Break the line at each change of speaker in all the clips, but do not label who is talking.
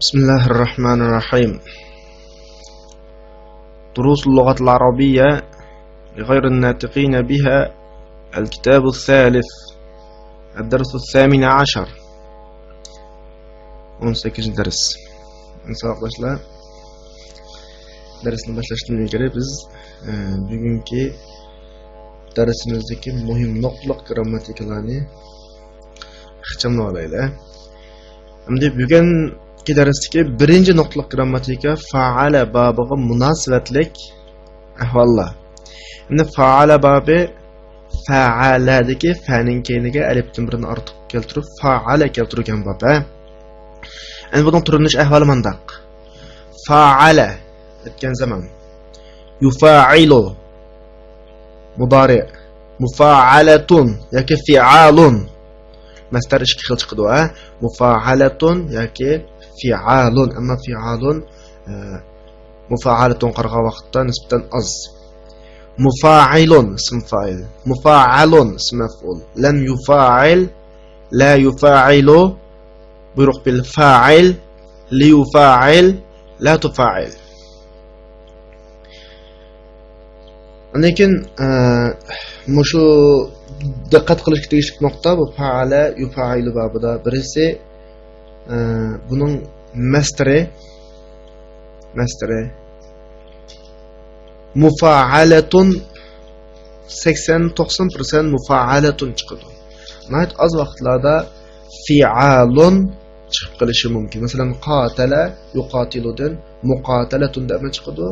بسم الله الرحمن الرحيم. دروس اللغة العربية لغير الناطقين بها، الكتاب الثالث، الدرس 18. 18 ders. Arkadaşlar, dersini başlashdan ilgari biz bugungi darsimizdagi muhim nuqtaliq grammatikalarni ixchamlab olaylik. Endi bugungi darsdagi birinchi nuqtaliq grammatika faala bobiga munosabatlik ahvollar. Endi faala bobi fa'aladagi fa'ning keyiniga alifdan birini ortiq keltirib faala keltirgan bob. Endi buning turinish ahvoli mandaq. Fa'ala etgan zaman yufa'ilu mudari, mufa'alatun yoki fi'alun masdar ikki xil chiqadi. Mufa'alatun yoki fi'alun, ammo fi'alun mufa'alatun qarg'an vaqtda nisbatan az. Mufa'ilun ism fa'il, mufa'alun ism maf'ul. Lam yufa'il, la yufa'ilu buyruq bil fa'il, li yufa'il, la tufa'il. Lekin mushu diqqat qilish kerak nuqta bu fa'ala yufa'ilu babida. Birisi buning masdari mufa'alatun 80-90% mufa'alatun chiqadi. Nəhayət az vaqtlarda fi'alun chiqib qilishi mumkin. Masalan, qatala yuqatiludan muqatalatun deb chiqadi.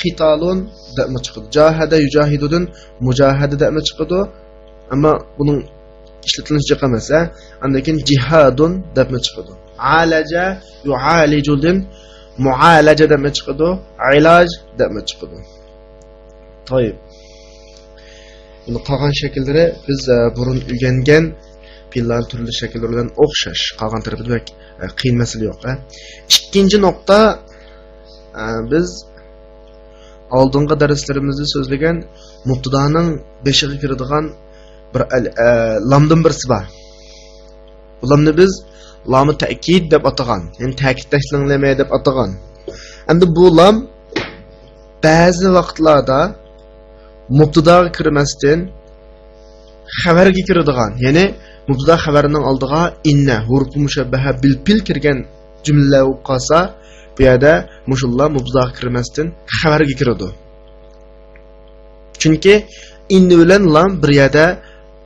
Qitalun deb chiqadi. Jahada yujahidudan mujahada deb chiqadi. Ammo buning ishlatilishi qamasa, andan jihadun deb chiqadi. Alaja yu'alijudan mu'alaja deb chiqadi. Ilaj deb chiqadi. To'yib. Buni qolgan shakllari biz burun o'rgangan fe'llar turli shakllar bilan o'xshash. Qolgan tarafida qiyin masala yo'q. Ikkinchi nuqta, biz oldingi darslarimizda so'zlagan mubtadoning beshiga kiradigan bir lamdan birisi bor. Bu lamni biz lamu ta'kid deb atagan, ya'ni ta'kidlashlanglarma deb atagan. Endi bu lam ba'zi vaqtlarda mubtadoga kirmasdan xabarga kiradigan, ya'ni mubtada xabarining oldiga inna hurfi mushabbaha bil fil kirgan jumlalar qolsa, bu yerda mushullar mubtadoga kirmasdan xabarga kiradi. Chunki inna bilan lam bir yerda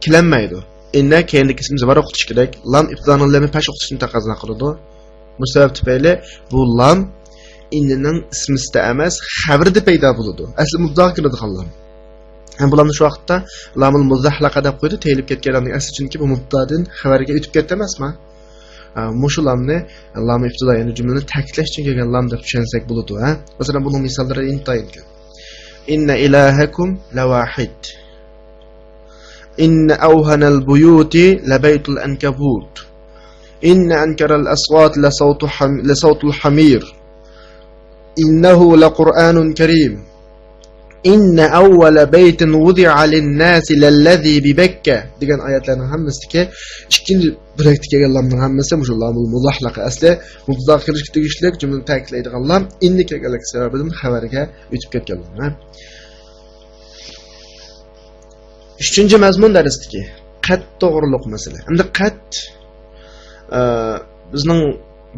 kilanmaydi. Inna keyindagi ismni var o'qitish kerak. Lam ibtidoning lamni pesh o'qitishni taqozo qiladi. Bu sabab tufayli bu lam innaning ismisida emas, xabarda paydo bo'ladi. Asli mubtadoga kiradigan lam. Ham bularni shu vaqtda lamul muzahlaqa deb qo'ydi, teyilib ketganlarning asli, chunki bu mubtadodan xabarga o'tib ketdi emasmi? Mushu lamni lam ibtido, ya'ni jumlani ta'kidlash uchun kelgan lam deb tushunsak bo'ladi, Masalan, buning misollari intayin ko'p. Inna ilahakum lawahid. Inna awhanal buyuti labaytul ankabut. Inna ankaral aswat la sawtul hamir. Innahu laqur'anun karim. Inna awwala baytin wudi'a lin-nasi lalladhi bi Bakka degan oyatlarning hammasiki ikkinchi burakda kelgan lamning hammasi mushu lamul muzahlaqa. Asli mubtada qilish tegishlik jumlani ta'kidlaydigan lam inni kelganligi sababidan xabarga o'tib ketgan lam. 3-chi mazmun darsdagi qat to'g'riliq masala. Endi qat bizning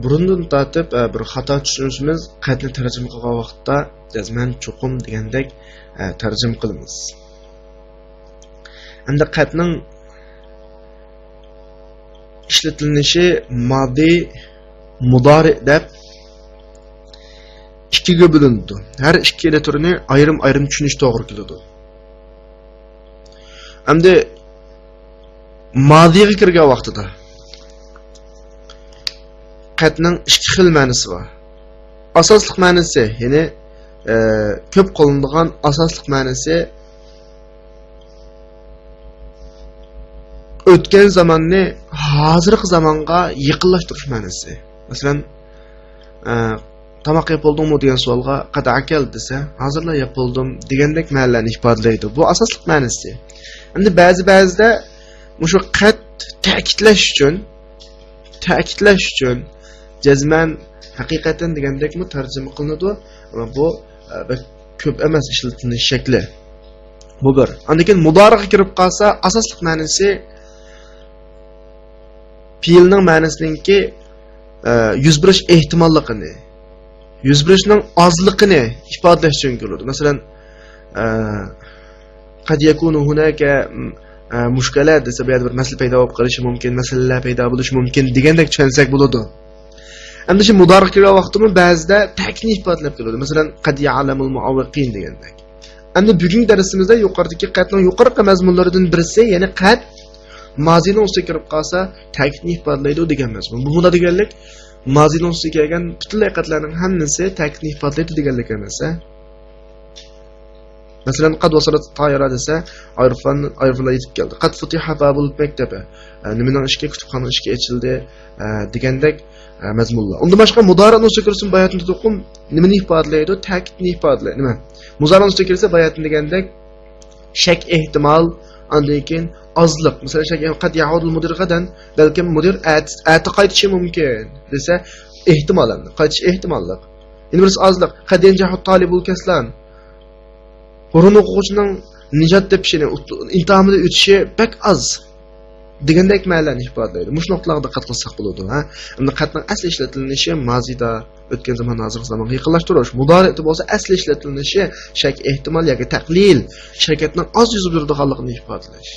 burundan tortib bir xato tushunishimiz, qatni tarjima qilgan vaqtda jazman chuqum degandek tarjima qilamiz. Endi qatning ishlatilishi modi, mudori deb ikkiga bo'lindi. Har ikkala turini ayrim-ayrim tushunish to'g'ri keladi. Endi modiga kirgan vaqtida qatning ikki xil ma'nosi bor. Asosli ma'nosi, ya'ni ko'p qo'llanadigan asosli ma'nosi o'tgan zamonni hozirgi zamonga yaqinlashtirish ma'nosi. Masalan, tamoq yapıldımı degan savolga qada akal desa, hozirlar yapıldım degandek ma'nolarni ifodalaydi. Bu asosli ma'nosi. Endi ba'zida mushu qat ta'kidlash uchun jazman haqiqatan degandekmi tarjima qilinadi, ammo bu ko'p emas ishlatilish shakli. Bu bir. Undan keyin mudoriga kirib qolsa, asosli ma'nosi fe'lning ma'nosiningki yuz berish ehtimolligini, yuz berishning ozligini ifodalash uchun keladi. Masalan, qad yakunu hunaka mushkalat desa bu yerda bir masala paydo bo'lib qolishi mumkin, masalalar paydo bo'lishi mumkin degandek tushunsak bo'ladi. Endi shu mudoriga kirgan vaqtda ba'zida ta'kidni ifodalab keladi. Masalan, qad ya'lamul muawwiqin degandek. Endi bugungi darsimizda yuqoridagi qatning yuqorqi mazmunlaridan birisi, ya'ni qad mazini ustiga kirib qolsa ta'kidni ifodalaydi degan mazmun. Bu nima deganlik? Mazini ustiga kelgan butunlay qatlarning hammasi ta'kidni ifodalaydi deganlik emas. Masalan, qad wasalat tayara desa, ayriflar yetib keldi. Qad futiha babul maktabi. Nimaning ishga kutubxona ishga ochildi degandek mazmunlar. Unda boshqa mudorani ustiga kirsin bayatni to'qim nimani ifodalaydi? Ta'kidni ifodalaydi. Nima? Mudorani ustiga kirsa bayatni degandek shak ehtimol, undan keyin ozliq. Masalan, shak qad yaudul mudir qadan, balkim mudir ati qaytishi mumkin desa, ehtimoldan qaytish ehtimolliq. Endi birisi ozliq. Qad yanjahu talibul kaslan. Qur'on o'quvchining nijot tepishini, imtihonda o'tishi pek az degandek ma'noni ifodalaydi. Mush nuqtalarga diqqat qilsak bo'ladi, ha. Endi qatning asl ishlatilinishi mazida o'tgan zaman hozir zamonga yaqinlashtirish, mudoriyat bo'lsa asl ishlatilinishi shak ehtimol yoki taqlil, harakatning oz yuz beradiganligini ifodalash.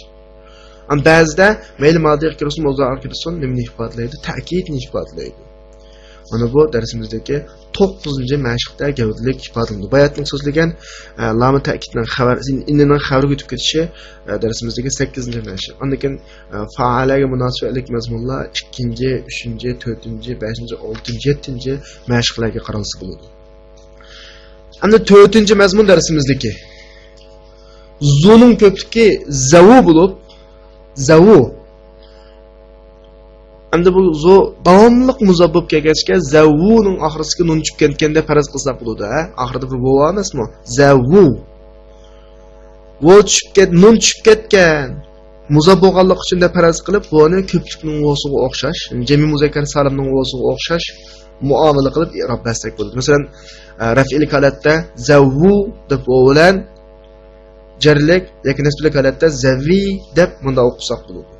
Am ba'zida mayli modiga kirsin, mudoriga kirsin, nimani ifodalaydi? Ta'kidni ifodalaydi. Mana bu darsimizdagi 9-mashqda gavdalik ifodalanadi. Bayatning so'zlagan lam ta'kidning xabar, inning xabarga o'tib ketishi darsimizdagi 8-mashq. Undan keyin faalaga munosiblik mazmunlar 2-chi, 3-chi, 4-chi, 5-chi, 6-chi, 7-chi mashqlarga qaralsa bo'ladi. Endi 4-chi mazmun darsimizdagi zuning ko'pligi zavu bo'lib, zavu endi bu zo davomliq muzabbib kelgachga zavuning oxirisiga nun tushib ketganda faraz qilsak bo'ladi, ha? Oxirida bir vo emasmi? Zavu. Vo nun tushib ketgan. Muzabbib bo'lganlik uchun da faraz qilib, voni ko'plikning vosiga o'xshash, jami muzakkar salimning vosiga o'xshash muomala qilib i'rob bersak bo'ladi. Masalan, raf'il holatda zavu deb o'lan jarlik yoki nasblik holatda zavi deb bunda o'qisak bo'ladi.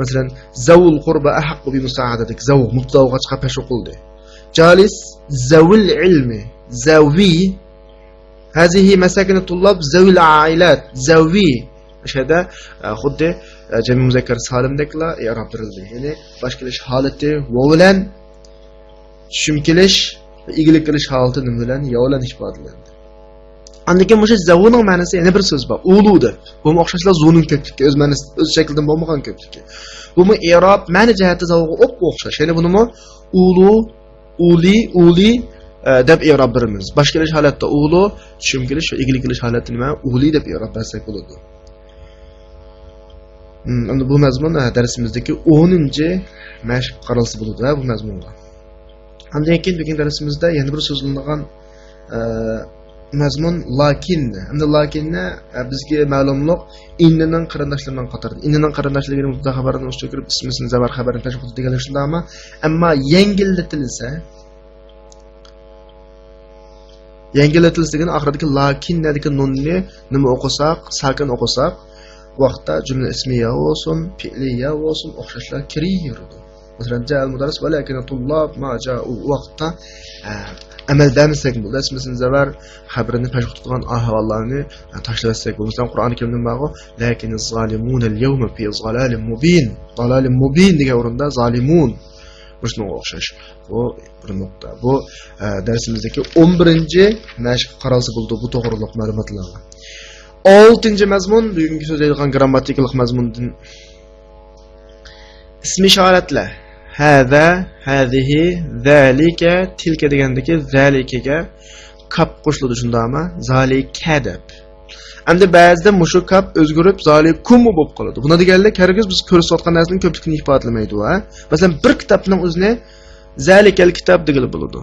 Masalan, zawul qurba ahaqqu bi musa'adatik. Zaw mubtadaga chiqib pesh o'qildi. Jalis zawil ilmi. Zawi هذه مساكن الطلاب ذوي العائلات. Zawi o'shada xuddi jami muzakkar salimdekla i'rob berildi. Ya'ni bosh kelish holati va bilan tushum kelish va egilik kelish holati nima bilan yo bilan ifodalandi. Andan keyin o'sha zavuning ma'nosi yana bir so'z bor. Ulu deb. Bu o'xshashlar zoning ko'pligi, o'z ma'nosi o'z shaklidan bo'lmagan ko'pligi. Bu i'rob ma'ni jihati zavuga o'xshash. Ya'ni bunimi ulu, uli deb i'rob beramiz. Bosh kelish holatda ulu, tushum kelish va egilik kelish holati nima? Uli deb i'rob bersak bo'ladi. Endi bu mazmun darsimizdagi 10-mashq qaralsa bo'ladi bu mazmunga. Undan keyin bugun darsimizda yana bir so'zlangan mazmun lakin. Endi lakinni bizga ma'lumlik innining qarindoshlaridan qatorida. Innining qarindoshlariga mubtada xabarini ustiga kirib ismisini zabar xabarini tashkil deganlar shundami? Ammo yangillatilsa degan oxiridagi lakin degan nunni nima o'qisak, sakin o'qisak, vaqtda jumla ismiya bo'lsin, fi'liya bo'lsin, o'xshashlar kiraveradi. Masalan, ja'al mudarris va lakin tullab ma ja'u vaqtda amaldansak bo'ldi. Ismisini zabar xabarini tashkil qilgan ahvollarni tashlasak bo'ldi. Masalan, Qur'oni Karimda ma'qul lakin az-zalimun al-yawma fi zalalin mubin. Zalalin mubin degan o'rinda zalimun shunga o'xshash. Bu bir nuqta. Bu darsimizdagi 11-mashq qaralsa bo'ldi bu to'g'riliq ma'lumotlarga. 6-mazmun bugungi so'zlaydigan grammatikalik mazmundan ismi ishoratlar. Hada, hadihi, zalika, tilka degandagi zalikaga kap qo'shiladi shundami? Zalika deb. Endi ba'zida mushu kap o'zgarib zalikum bo'lib qoladi. Buni deganlik hargiz biz ko'rsatgan narsaning ko'pligini ifodalamaydi, ha? Masalan, bir kitobning o'zini zalikal kitob degili bo'ladi.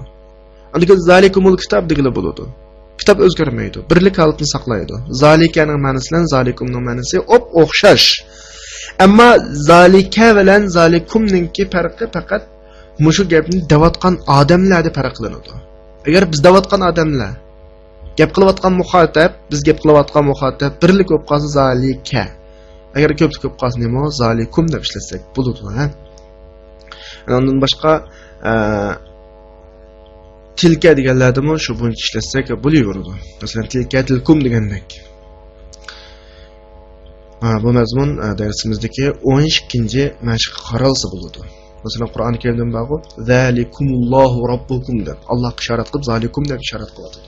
Endi zalikumul kitob degili bo'ladi. Kitob o'zgarmaydi. Birlik holatini saqlaydi. Zalikaning ma'nosi bilan zalikumning ma'nosi o'xshash. Ammo zalika bilan zalikumningki farqi faqat mushu gapni davatgan odamlar deb farqlanadi. Agar biz davatgan odamlar gap qilayotgan muxotab, biz gap qilayotgan muxotab birlik bo'lib qolsa zalika. Agar ko'plik bo'lib qolsa nima? Zalikum deb ishlasak bo'ladi, ha. Undan boshqa tilka deganlardimi shu bo'yicha ishlasak bo'laveradi. Masalan, tilka tilkum degandek. Bu mazmun darsimizdagi 12-chi mashq qaralsa bo'ladi. Masalan, Qur'oni Karimda baqu zalikumullohu robbukum deb Alloh ishorat qilib zalikum deb ishorat qiladi.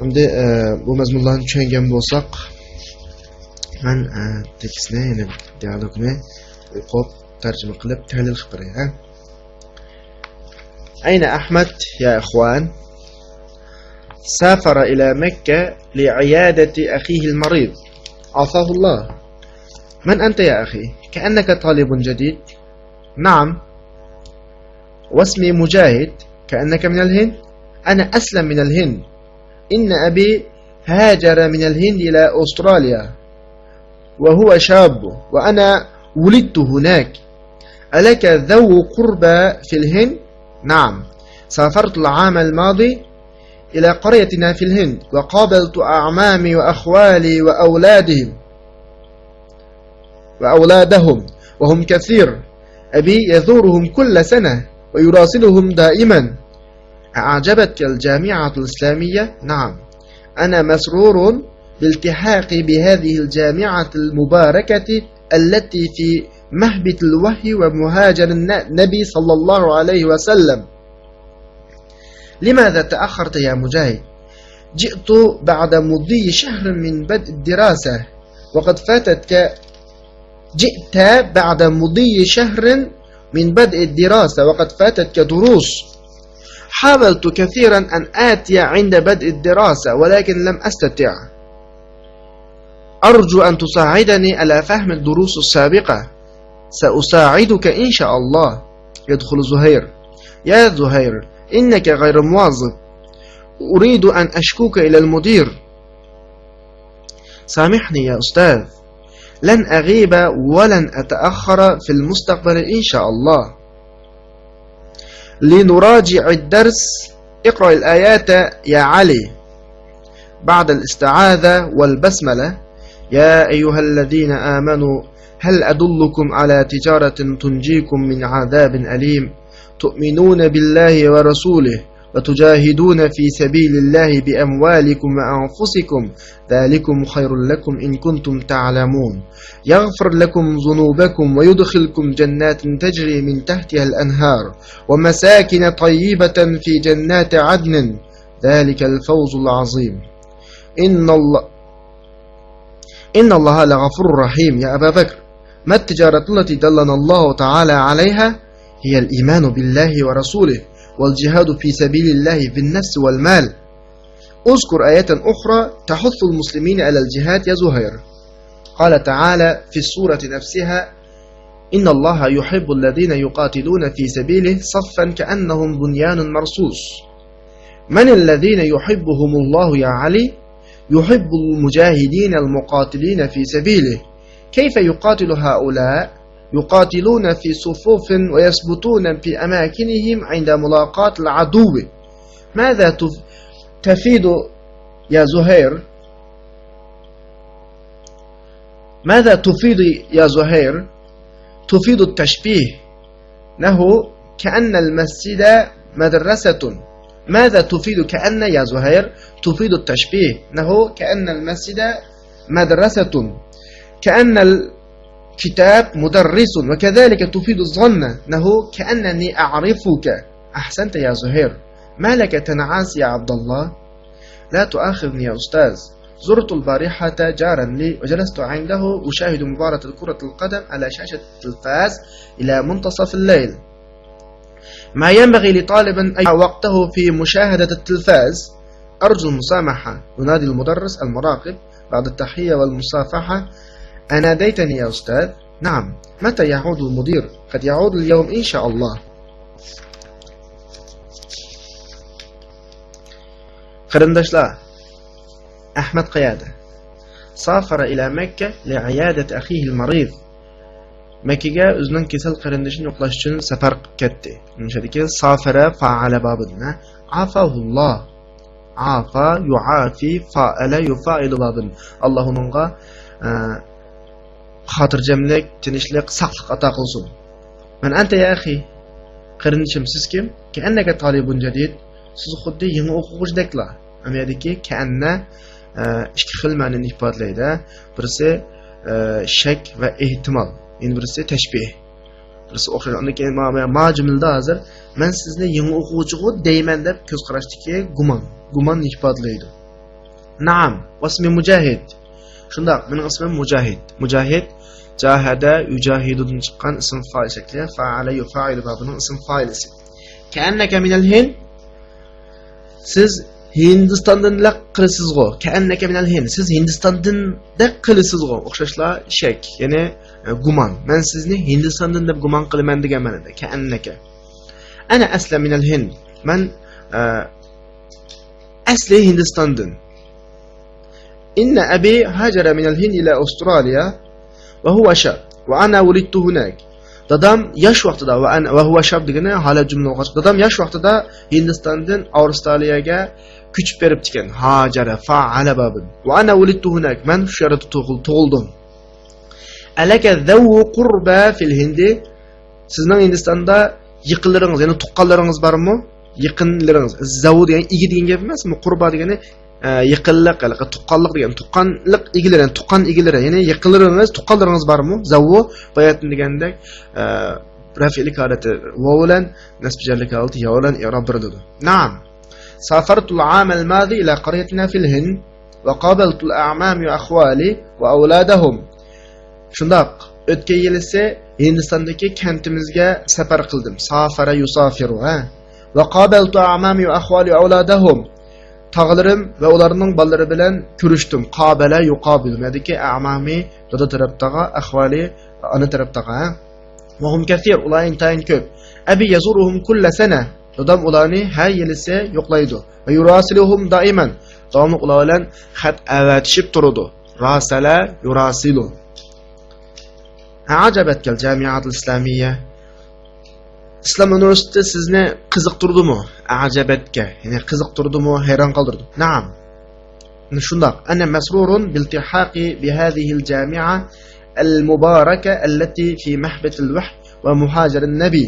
Endi bu mazmunlarni tushungan bo'lsak, men tekstni, ya'ni dialogni o'qib, tarjima qilib, tahlil qilib beraman. Ayna Ahmad ya ikhwan? سافر إلى مكة لعيادة أخيه المريض عافاه الله. من أنت يا أخي؟ كأنك طالب جديد. نعم. واسمي مجاهد. كأنك من الهند. أنا أسلم من الهند. إن أبي هاجر من الهند إلى أستراليا وهو شاب وأنا ولدت هناك. ألك ذو قربى في الهند؟ نعم. سافرت العام الماضي إلى قريتنا في الهند وقابلت أعمامي وأخوالي وأولادهم وهم كثير. أبي يزورهم كل سنة ويراسلهم دائما. أعجبتك الجامعة الإسلامية؟ نعم. أنا مسرور بالتحاقي بهذه الجامعة المباركة التي في مهبط الوحي ومهاجر النبي صلى الله عليه وسلم. لماذا تأخرت يا مجاهد؟ جئت بعد مضي شهر من بدء الدراسة وقد فاتتك. جئت بعد مضي شهر من بدء الدراسة وقد فاتتك دروس. حاولت كثيرا أن آتي عند بدء الدراسة ولكن لم أستطع. أرجو أن تساعدني على فهم الدروس السابقة. سأساعدك إن شاء الله. يدخل زهير. يا زهير، إنك غير مواظب. أريد أن أشكوك إلى المدير. سامحني يا أستاذ، لن أغيب ولن أتأخر في المستقبل إن شاء الله. لنراجع الدرس. اقرأ الآيات يا علي بعد الاستعاذة والبسملة. يا أيها الذين آمنوا هل أدلكم على تجارة تنجيكم من عذاب أليم؟ تؤمنون بالله ورسوله وتجاهدون في سبيل الله بأموالكم وأنفسكم ذلكم خير لكم إن كنتم تعلمون. يغفر لكم ذنوبكم ويدخلكم جنات تجري من تحتها الأنهار ومساكن طيبة في جنات عدن ذلك الفوز العظيم. إن الله لغفور رحيم. يا أبا بكر، ما التجارة التي دلنا الله تعالى عليها؟ هي الإيمان بالله ورسوله والجهاد في سبيل الله بالنفس والمال. أذكر آيات أخرى تحث المسلمين على الجهاد يا زهير. قال تعالى في السورة نفسها: إن الله يحب الذين يقاتلون في سبيله صفا كأنهم بنيان مرصوص. من الذين يحبهم الله يا علي؟ يحب المجاهدين المقاتلين في سبيله. كيف يقاتل هؤلاء؟ يقاتلون في صفوف ويثبتون في أماكنهم عند ملاقاة العدو. ماذا تفيد يا زهير؟ ماذا تفيد يا زهير؟ تفيد التشبيه، إنه كأن المسجد مدرسة. ماذا تفيد كأن يا زهير؟ تفيد التشبيه، إنه كأن المسجد مدرسة، كأن الكتاب مدرس. وكذلك تفيد الظن، إنه كأنني أعرفك. أحسنت يا زهير. ما لك تنعس يا عبد الله؟ لا تؤاخذني يا أستاذ، زرت البارحة جارا لي وجلست عنده أشاهد مباراة كرة القدم على شاشة التلفاز إلى منتصف الليل. ما ينبغي لطالب أن يضيع وقته في مشاهدة التلفاز. أرجو المسامحة. ينادي المدرس المراقب بعد التحية والمصافحة: أناديتني يا أستاذ؟ نعم. متى يعود المدير؟ قد يعود اليوم إن شاء الله. قرندشلا أحمد قيادة سافر إلى مكة لعيادة أخيه المريض Makkaga o'zining kasal qarindishini yo'qlash uchun safar qilib ketdi. Shunchaki safara fa'ala babina afahulloh. Afa yuafi fa'ala yufa'ilu babin. Alloh uningga xotirjamlik, tinchlik, saqlik ato qilsin. Men anta ya akhi, qarindishim siz kim? Ka'annaka talibun jadid. Siz xuddi yangi o'quvchideklar. Amyadiki ka'anna ikki xil ma'noni ifodalaydi. Birisi shak va ehtimol. Endi birisi tashbih. Birisi o'xshash. Undan keyin ma jumlada hozir men sizni yangi o'quvchi deyman deb ko'z qarashdiki gumon ifodalaydi. Naam, wasmi mujahid. Shundaq, mening ismim Mujahid. Mujahid jahada yujahidudan chiqqan ism fa'il shakli, fa'ala yufa'ilu babining ism fa'ilisi. Ka'annaka minal Hind. Siz Hindistondan laq qilisizg'o. Ka'annaka minal Hind. Siz Hindistondan deb qilisizg'o. O'xshashlar shak, ya'ni gumon. Men sizni Hindistondan deb gumon qilaman degan ma'noda. Ka'annaka. Ana asla minal Hind. Men asli Hindistondan. إن أبي هاجر من الهند إلى أستراليا وهو شاب وأنا ولدت هناك. Dadam yosh vaqtida va huwa shab degani hali jumla o'qish. Dadam yosh vaqtida Hindistondan Avstraliyaga ko'chib beribdi ekan. Hajara fa'ala babin. Va ana wulidtu hunak. Men shu yerda tug'ildim. Alaka dhawu qurba fil Hindi. Sizning Hindistonda yaqinlaringiz, ya'ni tuqqanlaringiz bormi? Yaqinlaringiz. Zavu degan igi degan gap emasmi? Qurba degani yaqinlik, tuqqanlik degan. Tuqqanlik egilari, tuqqan egilari, ya'ni yaqinlaringiz, tuqqanlaringiz bormi? Zavu bayatni degandek rafi'lik holati va bilan nasb jarlik holati ya bilan i'rob beriladi. Naam. Safartu al-'am al-madi ila qaryatina fil Hind va qabaltu al-a'mam wa akhwali wa awladahum. Shundaq, o'tgan yil esa Hindistondagi kantimizga safar qildim. Safara yusafiru, va qabaltu a'mami wa akhwali wa awladahum. Tağlarım ve onlarının balları bilen görüştüm. Qabala yuqabil. Mediki a'mami dada taraftaga, ahvali ana taraftaga. Ve hum kathir. Ular intayin köp. Abi yazuruhum kulla sene. Dadam ularni her yıl ise yoklaydı. Ve yurasiluhum daiman. Davamlı ular bilen xat avatishib turudu. Rasala yurasilu. Acabetkel Camiatul İslamiye. İslam Üniversitesi sizni qiziqtirdimi? Ajabetga, ya'ni qiziqtirdimi, hayron qoldirdi. Naam. Shundaq, ana masrurun biltihaqi bi hadhihi al-jami'a al-mubaraka allati fi mahbat al-wahy wa muhajar an-nabi.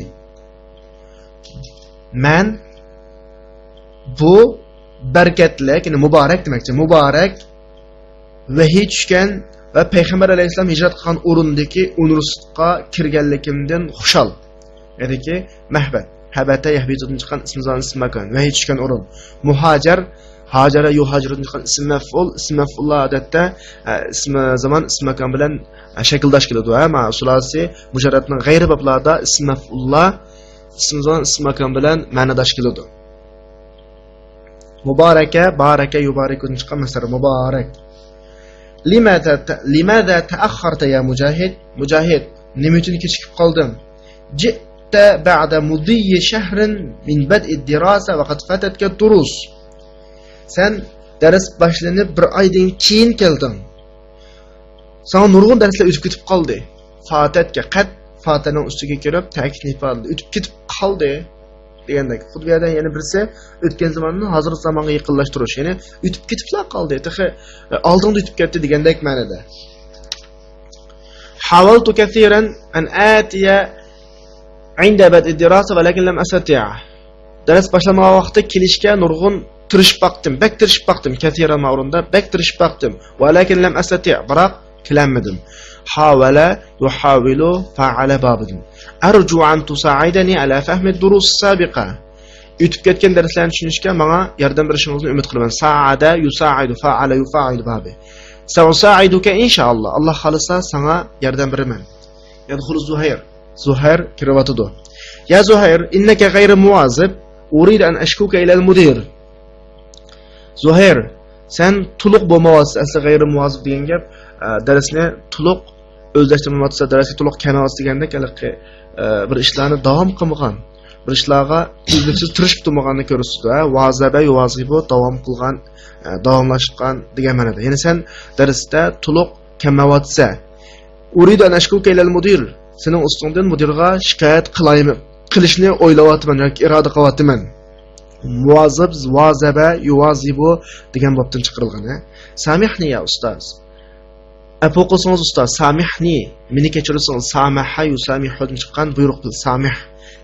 Men bu barakatli, ya'ni muborak demakchi, muborak vahiy tushgan va payg'ambar alayhisalom hijrat qilgan o'rindagi universitetga kirganligimdan xushal. Edeki mahbat. Habata yahbitun chiqqan ismizon ism makon va hech tushgan o'rin. Muhajar, hajara yuhajirun chiqqan ism maf'ul, ism maf'ullar odatda ism zamon ism makon bilan shakldosh keladi. Ma sulasi mujarradning g'ayri bablarda ism maf'ullar ismizon ism makon bilan ma'nodosh keladi. Mubaraka, baraka yubarikun chiqqan masdar mubarak. Limadha ta'akhkharta ya Mujahid? Mujahid, nima uchun kechikib qolding? بعد مضي شهر من بدء الدراسة وقد فاتتك الدروس. Sen ders başlanıp bir aydan keyin keldin. Sana nurg'un darslar o'tib ketib qoldi. Fatatga qat fataning ustiga kirib ta'kid ifodaladi. O'tib ketib qoldi degandek. Xuddi bu yerdan yana birisi o'tgan zamonni hozirgi zamonga yaqinlashtirish, ya'ni o'tib ketiblar qoldi. Texi oldinda o'tib ketdi degandek ma'noda. Hawaltu kathiran an atiya عند بدء الدراسة ولكن لم أستطيع. Ders başlama vaqti kelishga nurg'un tirishib baqdim, bak tirishib baqdim, kathira ma'runda bak tirishib baqdim. Walakin lam astati', biroq kilamadim. Hawala yuhawilu fa'ala babidim. Arju an tusa'idani ala fahmi ad-durus as-sabiqa. O'tib ketgan darslarni tushunishga menga yordam berishingizni umid qilaman. Sa'ada yusa'idu fa'ala yufa'ilu babi. Sa'usa'iduka inshaalloh. Alloh xolisa sana yordam beraman. Yadkhulu Zuhair. Zuhair kirvatudu. Ya Zuhair, innaka ghayr muwazib, urid an ashkuka ila al-mudir. Zuhair, sen to'liq bo'lmayapsiz. Asli ghayr muwazib degan gap darsni to'liq o'zlashtirmayapsiz, darsga to'liq kelmayapsiz deganda bir ishlarni davom qilmagan, bir ishlarga uzluksiz tirishib turmaganini ko'rsatdi. Vazaba yuvazibu davom qilgan, davomlashgan degan ma'noda. Ya'ni sen darsda to'liq kelmayapsiz. Urid an ashkuka ila al-mudir. sening ustingdan mudirga shikoyat qilaymi, qilishni o'ylayapman yoki iroda qilyapman. Muvazzib, vazaba, yuvazibu degan bobdan chiqarilgan. Samihni ya ustoz. Apoqosingiz ustoz, samihni, meni kechirsangiz, samaha yusamihun chiqqan buyruq bil samih.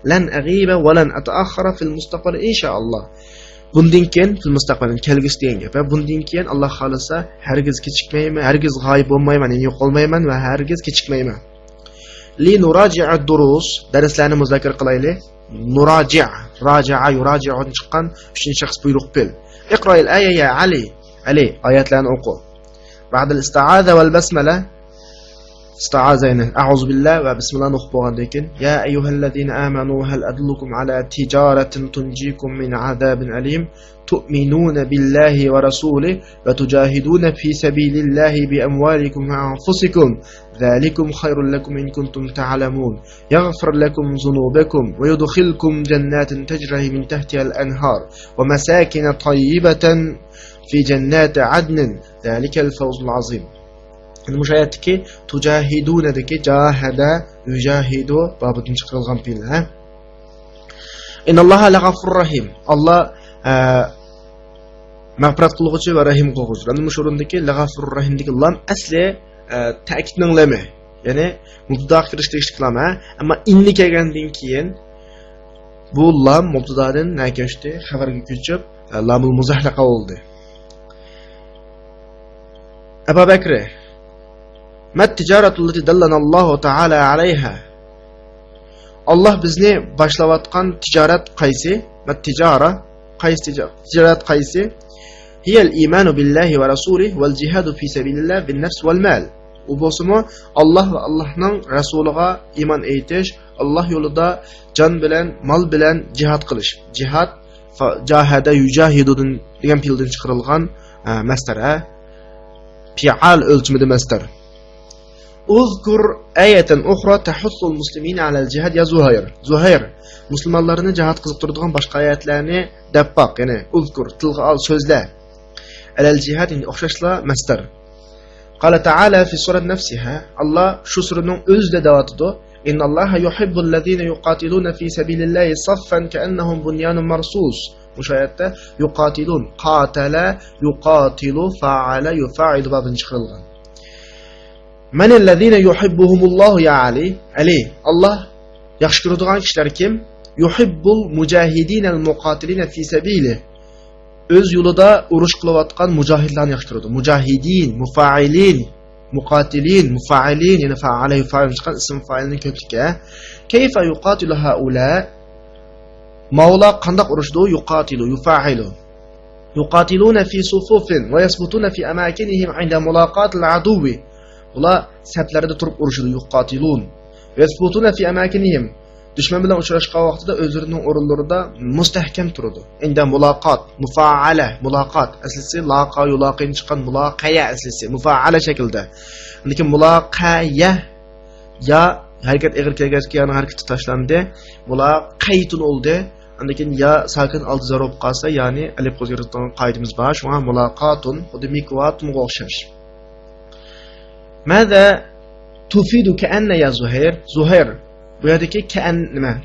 Lan aghiba va lan ataakhara fil mustaqbal inshaalloh. Bundan keyin fil mustaqbal kelgusi degan gap. Bundan keyin Alloh xolasa hargiz kechikmayman, hargiz g'oyib bo'lmayman, yo'q olmayman va hargiz kechikmayman. Li nuraji'a durus, darslarni muzokara qilaylik. Nuraji', raja'a yuraji'un chiqqan 3-shaxs buyruq bil. Iqra'il aya ya Ali. Ali, oyatlarni o'qi. Ba'da al-isti'aza wal basmala. Isti'azayni a'udhu billahi va bismillah nuqbogan lekin ya ayyuhallazina amanu hal adullukum ala tijaratin tunjikum min azabin alim tu'minuna billahi wa rasulihi wa tujahiduna fi sabilillahi bi amwalikum wa anfusikum dhalikum khairul lakum in kuntum ta'lamun yaghfir lakum dhunubakum wa yudkhilkum jannatin tajri min tahtiha al-anhar wa masakin tayyibatan fi jannati adnin dhalika al-fawzul azim. Müşayətki tujahidunadaki jahada yujahidu babından çıxarılğan fiil. İnallaha lagafur rahim. Allah mağfirat qılğıcı və rahim qılğıcı. Ana bu şurundaki lagafur rahimdeki lam asli ta'kidning lami. Yəni mubtada kirishlik lama, amma inni kelgandan keyin bu lam mubtadadan nakashdi xabarga ko'chib lamul muzahlaqa oldu. Abu Bakr ما التجارة التي دلنا الله تعالى عليها الله bizni başlavatqan ticaret qaysi ما التجارة qaysi ticaret qaysi هي الإيمان بالله ورسوله والجهاد في سبيل الله بالنفس والمال u bolsumu Allah ve Allah'ın Resulüga iman eytiş Allah yolunda can bilen mal bilen cihad qilish cihad jahada yujahidun degan fiildan chiqarilgan masdar fi'al ölçümüde masdar. Uzkur ayeten ukhra tahussu al-muslimin ala al-jihad ya Zuhair. Zuhair Müslümanlarını cihad qiziqtiradigan boshqa oyatlarni deb baq, ya'ni uzkur tilga al so'zla. Al-jihad yani o'xshashla masdar. Qala ta'ala fi surat nafsiha Allah shu suraning o'zida davatidu innalloha yuhibbul ladina yuqatiluna fi sabilillahi saffan ka'annahum bunyanun marsus. Mushayatda yuqatilun qatala yuqatilu fa'ala yufa'ilu babdan chiqarilgan. Men ellezine yuhibbuhumullah ya Ali. Ali, Allah yaxshi ko'radigan kishilar kim? Yuhibbul mujahidinal muqatilina fi sabili. Öz yo'lida urush qilayotgan mujohidlarni yaxshi ko'radi. Mujahidin, mufailin, muqatilin, mufailin, yana fa'ala yufa'il chiqqan ism fa'ilning ko'pligi. Kayfa yuqatilu haula? Mavla qandoq urushdi? Yuqatilu, yufa'ilu. Yuqatiluna fi sufufin va yasbutuna fi amakinihim 'inda mulaqatil aduwi. Ular saflarida turib urushadi yuqatilun. Yasbutuna fi amakinihim. Düşman bilan uchrashgan vaqtida o'zlarining o'rinlarida mustahkam turadi. Inda mulaqat, mufaala, mulaqat aslisi laqa yulaqin chiqqan mulaqaya aslisi mufaala shaklda. Lekin mulaqaya ya harakat eg'ir kelgach yana harakati tashlandi. Mulaqaytun oldi. Lekin ya sakin oldi zarob qolsa, ya'ni alif qo'zg'atgan qoidamiz bor. Shunga mulaqatun xuddi mikwatun o'xshash. ماذا تفيد كأن يا زهير زهير bu yerdeki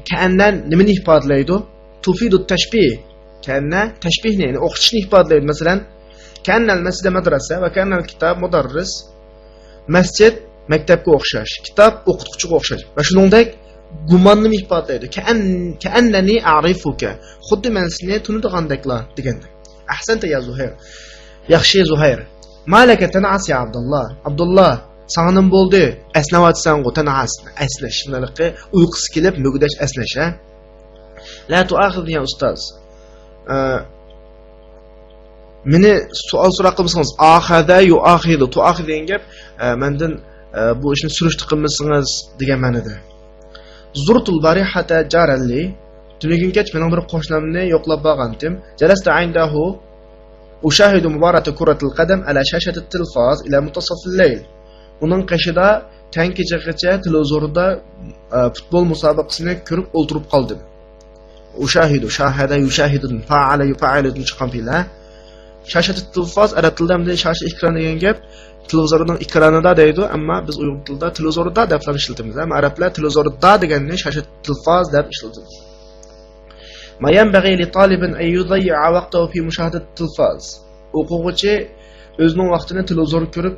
ka'andan nimani ifodalaydi? Tufidu tashbih. Ka'anna tashbih ne? Yani o'qitishni ifodalaydi. Masalan, ka'annal masjid madrasa va ka'annal kitob mudarris. Masjid maktabga o'xshash, kitob o'qituvchiga o'xshash. Va shuningdek gumonni ifodalaydi. Ka'annani a'rifuka. Xuddi men seni tunidigandeklar deganda. Ahsanta ya Zuhair. Yaxshi Zuhair. Malaka tan'as ya Abdullah. Abdullah sana nim bo'ldi? Esnavatsan go tan'as. Esnash. Shunaqi uyqusi kelib mugdash esnash, ha? La tu'akhidni ya ustoz. Meni savol so'roq qilsangiz, akhada yu'akhidu. Tu'akhid degan gap mendan bu ishni surishti qilmasangiz degan ma'noda. Zurtul barihata jaralli. Tunugun kech mening bir qo'shniimni yo'qlab borgandim. Jalasta indahu ushahidu mubarata kuratul qadam ala shashati tilfaz ila muntasaf al-layl. Uning qashida tankijagacha televizorda futbol musobaqasini ko'rib o'ltirib qoldim. Ushahidu shahada yushahidun fa'ala yufa'ilu chiqqan fi'la. Şaşat tilfaz arab tilida bunday shashi ekran degan gap televizorning ekranida deydi, ammo biz uyg'ur tilida televizorda deb ishlatamiz. Ammo arablar televizorda deganni shashat tilfaz deb ishlatadi. Ma yanbaghi li talibin an yudayya vaqtahu fi mushahadat tilfaz. O'quvchi o'zining vaqtini televizor ko'rib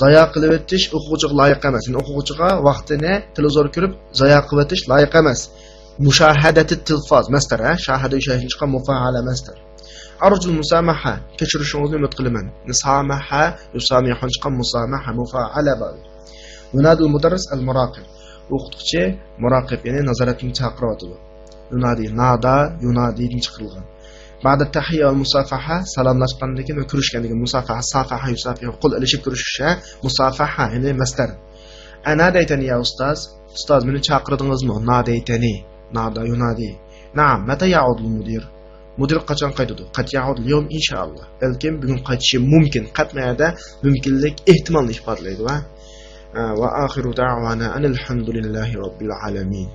zoya qilib o'tish o'quvchiga loyiq emas. Yani o'quvchiga vaqtini televizor ko'rib zoya qilib o'tish loyiq emas. Mushahadat tilfaz mastar, shahada yashashni chiqqan mufaala mastar. Arjul musamaha kechirishingni umid qilaman. Musamaha yusamihun chiqqan musamaha mufaala bor. Yunadi mudarris al muraqib. O'qituvchi muraqib, ya'ni nazoratni chaqiryapti. Yunadi nada yunadidan chiqarilgan. Ba'da tahiyya va musafaha salomlashgandan keyin va ko'rishgandan keyin musafaha safaha yusafihu qo'l ilishib ko'rishish musafaha, ya'ni mastar. Ana daytani ya ustoz, ustoz meni chaqirdingizmi? Nadaytani, nada yunadi. Na'am, mata ya'ud al-mudir? Mudir qachon qaytadi? Qat ya'ud al-yawm inshaalloh. Balkim bugun qaytishi mumkin. Qatmayada mumkinlik ehtimolni ifodalaydi va akhiru da'wana alhamdulillahi robbil alamin.